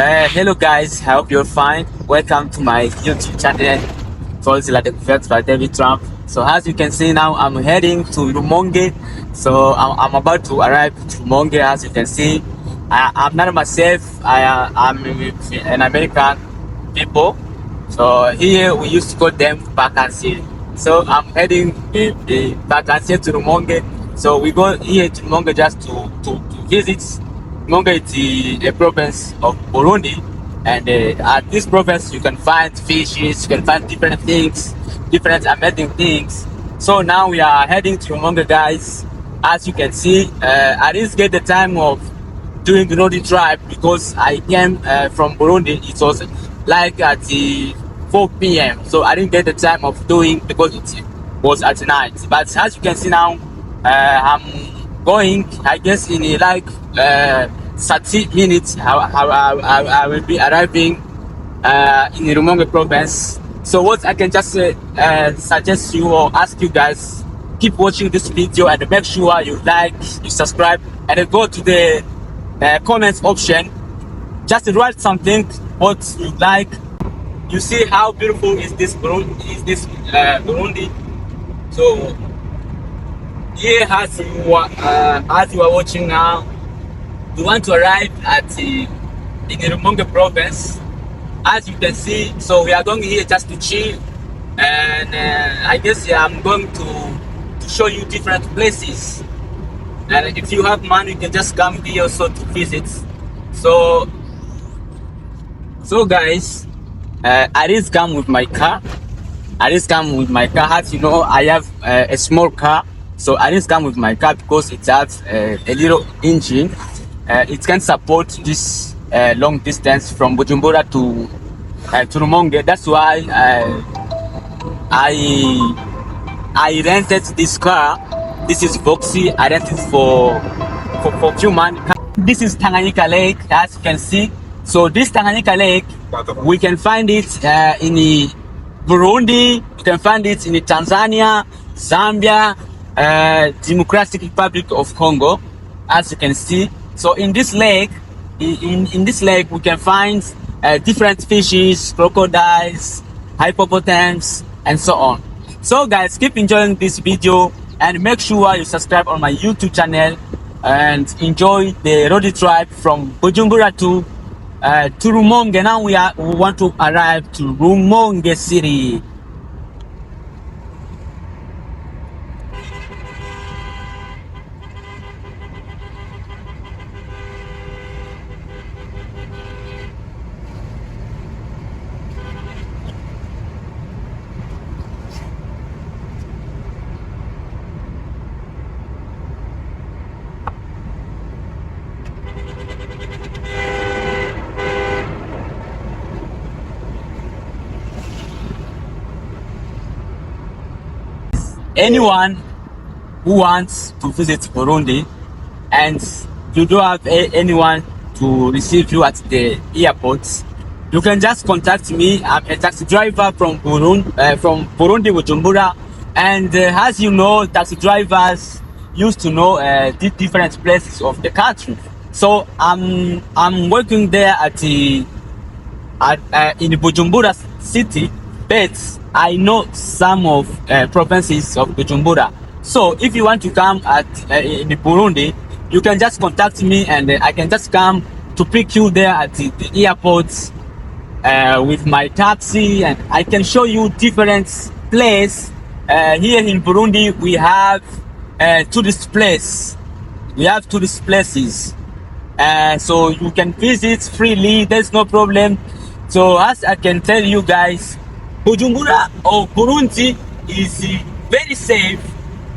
Hello guys, I hope you're fine. Welcome to my YouTube channel. It's like by David Trump. So as you can see now, I'm heading to Rumonge. So I'm about to arrive to Rumonge. As you can see, I'm not myself. I'm with an American people. So here we used to call them vacancy. So I'm heading the vacancy to Rumonge. So we go here to Rumonge just to visit. Rumonge is a province of Burundi, and at this province you can find fishes, you can find different things, different amazing things. So now we are heading to Rumonge, guys. As you can see, I didn't get the time of doing the road trip because I came from Burundi. It was like at the 4 p.m. So I didn't get the time of doing because it was at night. But as you can see now, I'm going, I guess, in like 30 minutes. I will be arriving in the Rumonge province. So what I can just suggest you or ask you guys, keep watching this video and make sure you like, you subscribe, and then go to the comments option. Just write something what you like. You see how beautiful is this Burundi. So here, as you are watching now, we want to arrive at in the Rumonge province. As you can see, so we are going here just to chill, and I guess I'm going to show you different places. And if you have money, you can just come here also to visit. So guys, I just come with my car. As you know, I have a small car. So I just come with my car because it has a little engine. It can support this long distance from Bujumbura to Rumonge. That's why I rented this car. This is Foxy. I rented for few months. This is Tanganyika Lake, as you can see. So this Tanganyika Lake, we can find it in the Burundi. You can find it in the Tanzania, Zambia, Democratic Republic of Congo, as you can see. So in this lake, in this lake, we can find different fishes, crocodiles, hippopotamus, and so on. So guys, keep enjoying this video and make sure you subscribe on my YouTube channel and enjoy the road trip from Bujumbura to Rumonge. Now we want to arrive to Rumonge city. Anyone who wants to visit Burundi and you don't have anyone to receive you at the airport, you can just contact me. I'm a taxi driver from Burundi, Bujumbura, and as you know, taxi drivers used to know the different places of the country. So I'm working there in Bujumbura city, but I know some of provinces of Bujumbura. So if you want to come in Burundi, you can just contact me, and I can just come to pick you there at the airport with my taxi, and I can show you different places. Here in Burundi, we have tourist places. So you can visit freely. There's no problem. So as I can tell you guys, Bujumbura or Burundi is very safe.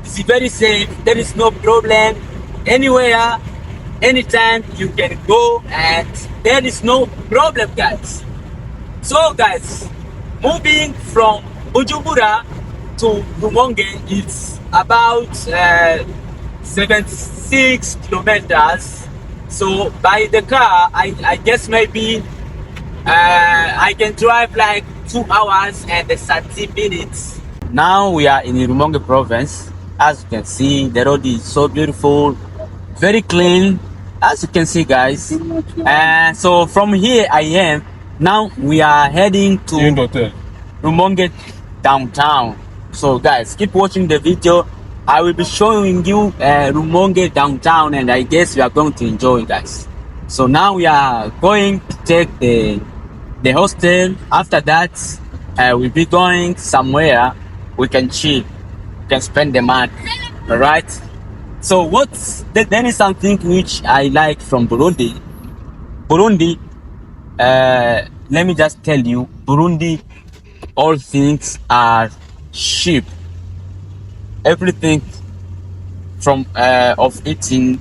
It's very safe. There is no problem. Anywhere, anytime you can go, and there is no problem, guys. So guys, moving from Bujumbura to Rumonge, it's about 76 kilometers. So by the car, I guess maybe I can drive like 2 hours and 30 minutes. Now we are in the Rumonge province. As you can see, the road is so beautiful, very clean, as you can see, guys. And so from here I am. Now we are heading to Rumonge downtown. So guys, keep watching the video. I will be showing you Rumonge downtown, and I guess you are going to enjoy, guys. So now we are going to take the hostel. After that, we'll be going somewhere we can chill, we can spend the month. All right. So there is something which I like from Burundi. Burundi, let me just tell you, Burundi, all things are cheap. Everything from of eating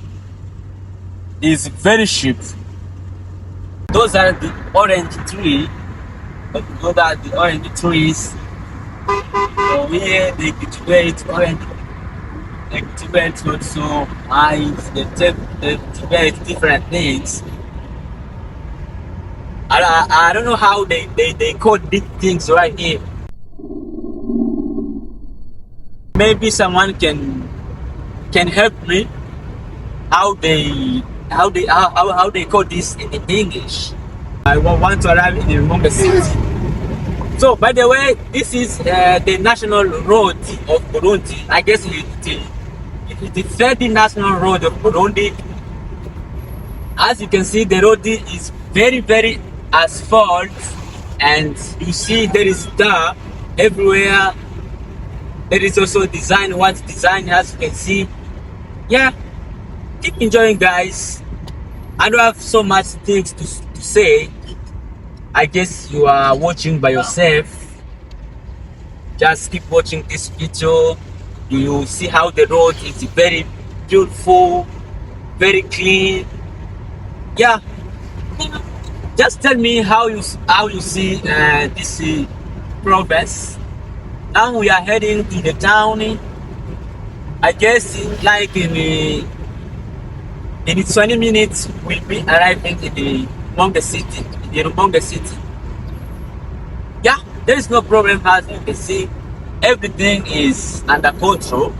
is very cheap. Those are the orange tree. Those are the orange trees. So here they cultivate orange. They cultivate also maize. They cultivate different things. I don't know how they call these things right here. Maybe someone can help me how they call this in English. I want to arrive in Rumonge city. So by the way, this is the national road of Burundi. I guess it is the third national road of Burundi. As you can see, the road is very asphalt, and you see there is tar everywhere. There is also design. What's design, as you can see. Yeah, keep enjoying, guys. I don't have so much things to say. I guess you are watching by yourself. Just keep watching this video. You see how the road is very beautiful, very clean. Yeah, just tell me how you see this province. Now we are heading to the town. I guess like in 20 minutes we'll be arriving in the Rumonge city. Yeah, there is no problem. As you can see, everything is under control.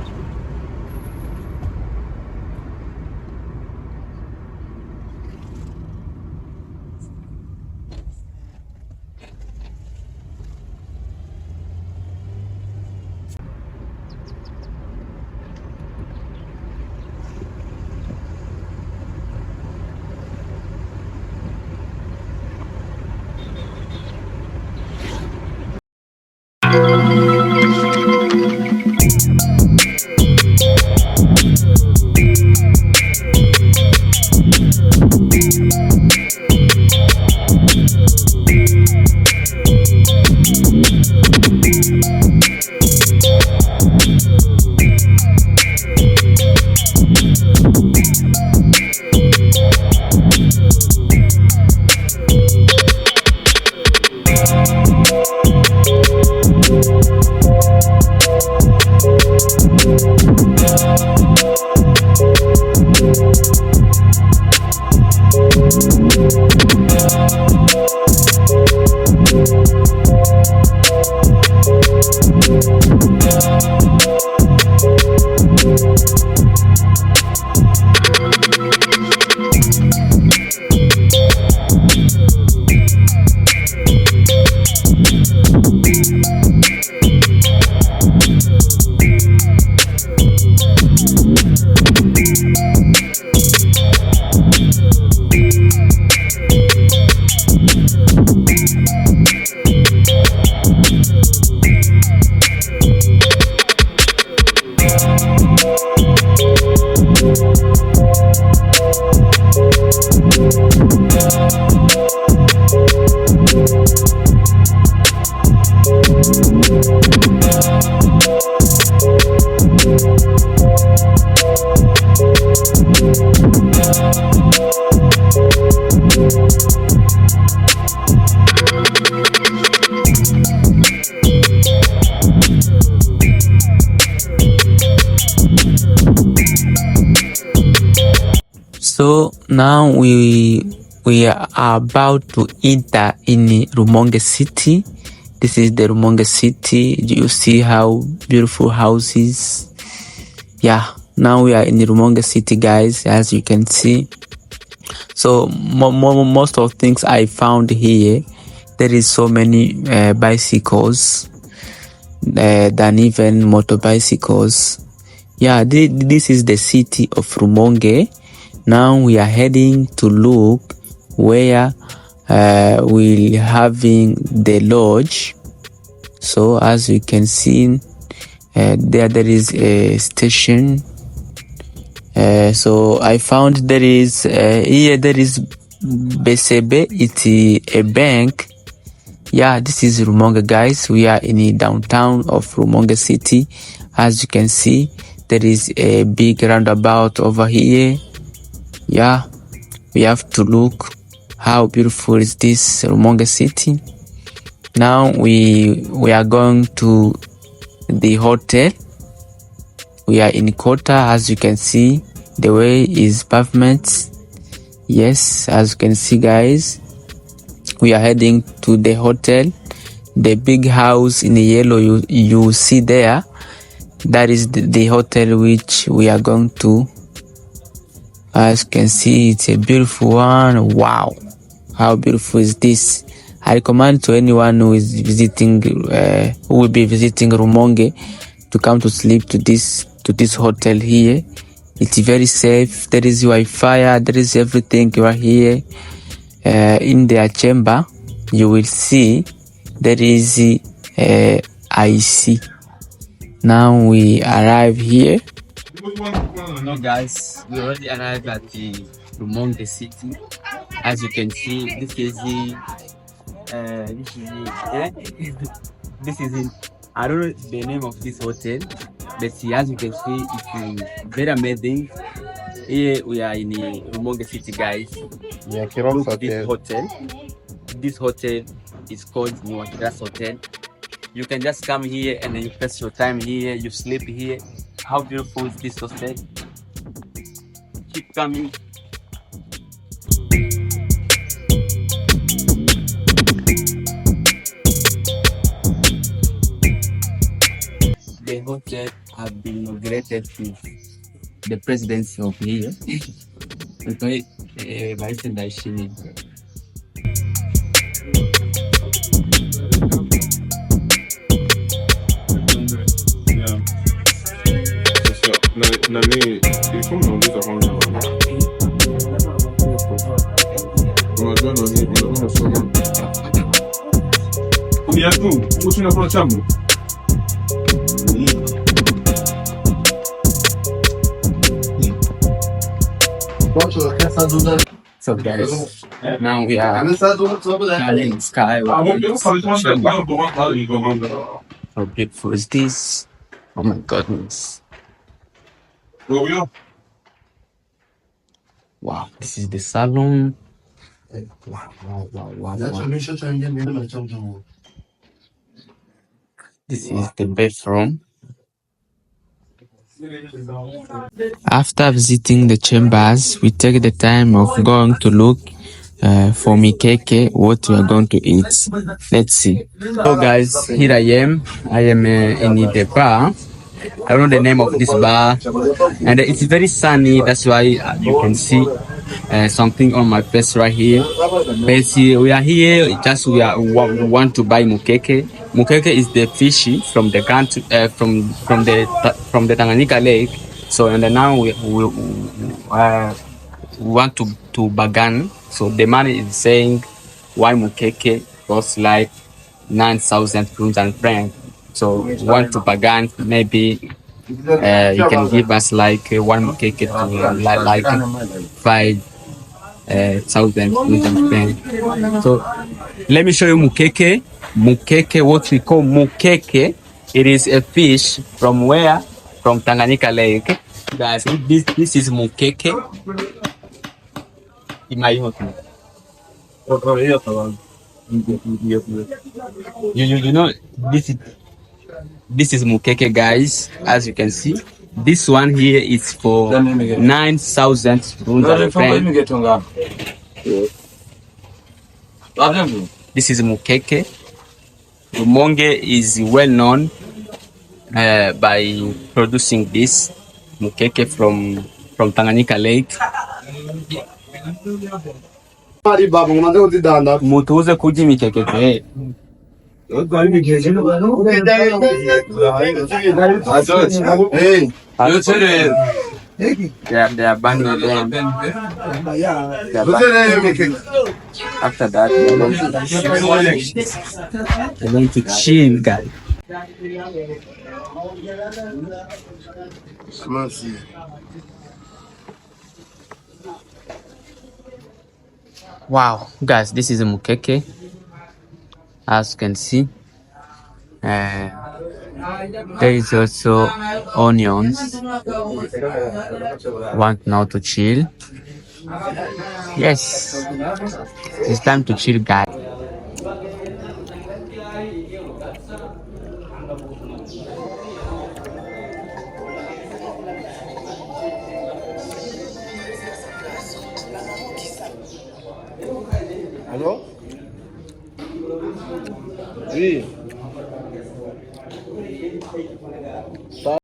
So now we are about to enter in Rumonge city. This is the Rumonge city. You see how beautiful houses. Yeah, now we are in the Rumonge city, guys, as you can see. So most of things I found here, there is so many bicycles than even motor bicycles. Yeah, this is the city of Rumonge. Now we are heading to look where we'll having the lodge. So as you can see, there is a station. So I found there is here there is BCB. It's a bank. Yeah, this is Rumonge, guys. We are in the downtown of Rumonge city. As you can see, there is a big roundabout over here. Yeah, we have to look how beautiful is this Rumonge city. Now we are going to the hotel. We are in Kota. As you can see, the way is pavement. Yes, as you can see, guys, we are heading to the hotel. The big house in the yellow you see there, that is the hotel which we are going to. As you can see, it's a beautiful one. Wow, how beautiful is this? I recommend to anyone who is visiting, who will be visiting Rumonge, to come to sleep to this hotel here. It's very safe. There is Wi-Fi. There is everything right here. In their chamber, you will see there is IC. Now we arrive here. No, guys, we already arrived at the Rumonge city. As you can see, this is I don't know the name of this hotel, but see, as you can see, it's very amazing. Here we are in the Rumonge city, guys. Yeah, look at this hotel. This hotel is called Nuakiras Hotel. You can just come here and then you pass your time here, you sleep here. How beautiful is this hotel? Keep coming. The hotel have been inaugurated with the presidency of here. Vice Ndayishimiye. So guys, now we are in sky. How beautiful is this? Oh my goodness. Wow, this is the salon. Wow. This is the bathroom. After visiting the chambers, we take the time of going to look for Mukeke, what we are going to eat. Let's see. So guys, here I am. I am in the bar. I don't know the name of this bar, and it's very sunny. That's why you can see something on my face right here. Basically, we are here just we want to buy Mukeke. Mukeke is the fish from the country, from the Tanganyika lake. So and then now we want to bargain. So the man is saying why Mukeke costs like 9,000 francs. So we want to bargain. Maybe you can give us like one Mukeke to like 5,000 francs. So let me show you Mukeke. Mukeke, what we call Mukeke, it is a fish from where? From Tanganyika lake. Guys, this is Mukeke. In my hotel. You know this is Mukeke, guys. As you can see, this one here is for 9,000 francs. This is Mukeke. Rumonge is well known by producing this Mukeke from Tanganyika lake. mutuze kurya imikeke pe. They are banging them. After that, they're going to chill, guys. Wow, guys, this is a mukeke. As you can see, there is also onions. Want now to chill? Yes, it's time to chill, guys. Allô? Oui. Ça